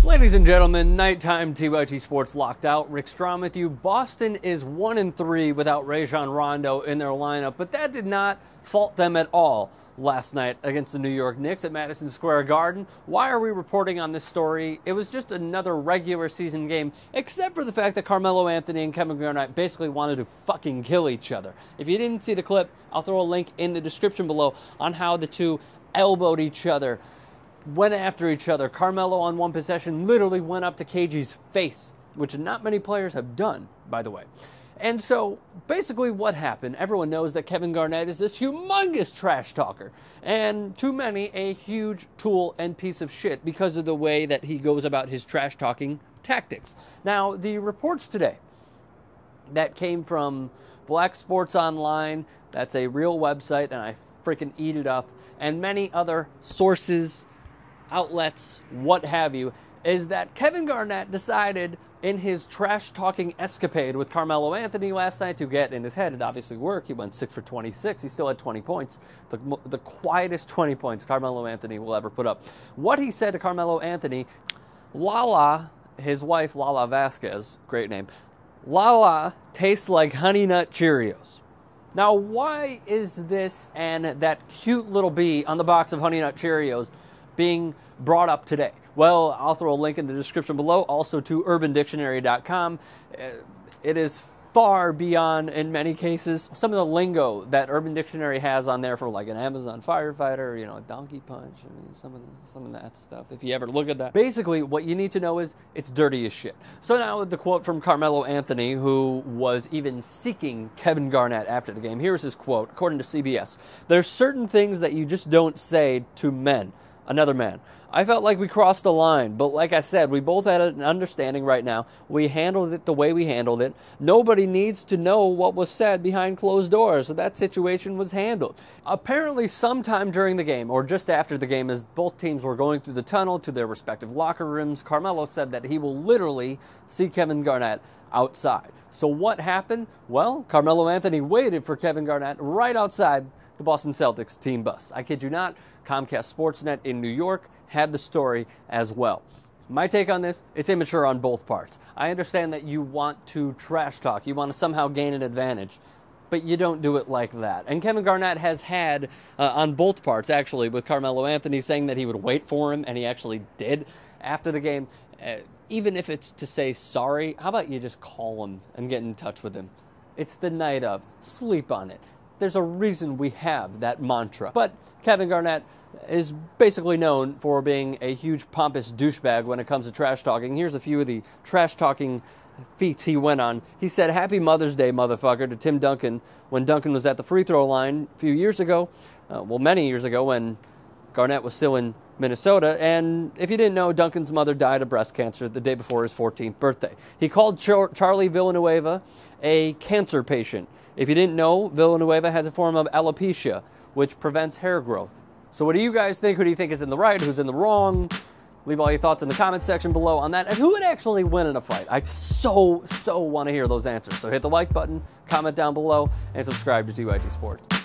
Ladies and gentlemen, nighttime TYT Sports locked out. Rick Strom with you. Boston is 1-3 without Rajon Rondo in their lineup, but that did not fault them at all last night against the New York Knicks at Madison Square Garden. Why are we reporting on this story? It was just another regular season game, except for the fact that Carmelo Anthony and Kevin Garnett basically wanted to fucking kill each other. If you didn't see the clip, I'll throw a link in the description below on how the two elbowed each other, went after each other. Carmelo on one possession literally went up to KG's face, which not many players have done, by the way. And so basically what happened, everyone knows that Kevin Garnett is this humongous trash talker, and to many a huge tool and piece of shit because of the way that he goes about his trash talking tactics. Now, the reports today that came from Black Sports Online, that's a real website, and I freaking eat it up, and many other sources, outlets, what have you, is that Kevin Garnett decided in his trash-talking escapade with Carmelo Anthony last night to get in his head. It obviously worked. He went 6 for 26. He still had 20 points. The quietest 20 points Carmelo Anthony will ever put up. What he said to Carmelo Anthony, Lala, his wife Lala Vasquez, great name, Lala tastes like Honey Nut Cheerios. Now, why is this and that cute little bee on the box of Honey Nut Cheerios being brought up today? Well, I'll throw a link in the description below, also to urbandictionary.com. It is far beyond, in many cases, some of the lingo that Urban Dictionary has on there for like an Amazon firefighter, a donkey punch, some of that stuff, if you ever look at that. Basically, what you need to know is it's dirty as shit. So now the quote from Carmelo Anthony, who was even seeking Kevin Garnett after the game. Here's his quote, according to CBS. "There's certain things that you just don't say to men. Another man. I felt like we crossed the line, but like I said, we both had an understanding right now. We handled it the way we handled it. Nobody needs to know what was said behind closed doors, so that situation was handled." Apparently, sometime during the game, or just after the game, as both teams were going through the tunnel to their respective locker rooms, Carmelo said that he will literally see Kevin Garnett outside. So what happened? Well, Carmelo Anthony waited for Kevin Garnett right outside the Boston Celtics team bus. I kid you not. Comcast Sportsnet in New York had the story as well. My take on this, it's immature on both parts. I understand that you want to trash talk. You want to somehow gain an advantage, but you don't do it like that. And Kevin Garnett has had, on both parts actually, with Carmelo Anthony saying that he would wait for him, and he actually did after the game. Even if it's to say sorry, how about you just call him and get in touch with him? It's the night of. Sleep on it. There's a reason we have that mantra. But Kevin Garnett is basically known for being a huge pompous douchebag when it comes to trash talking. Here's a few of the trash talking feats he went on. He said, "Happy Mother's Day, motherfucker," to Tim Duncan when Duncan was at the free throw line a few years ago. Many years ago when Garnett was still in Minnesota. And if you didn't know, Duncan's mother died of breast cancer the day before his 14th birthday. He called Charlie Villanueva a cancer patient. If you didn't know, Villanueva has a form of alopecia, which prevents hair growth. So what do you guys think? Who do you think is in the right? Who's in the wrong? Leave all your thoughts in the comment section below on that. And who would actually win in a fight? I so want to hear those answers. So hit the like button, comment down below, and subscribe to TYT Sports.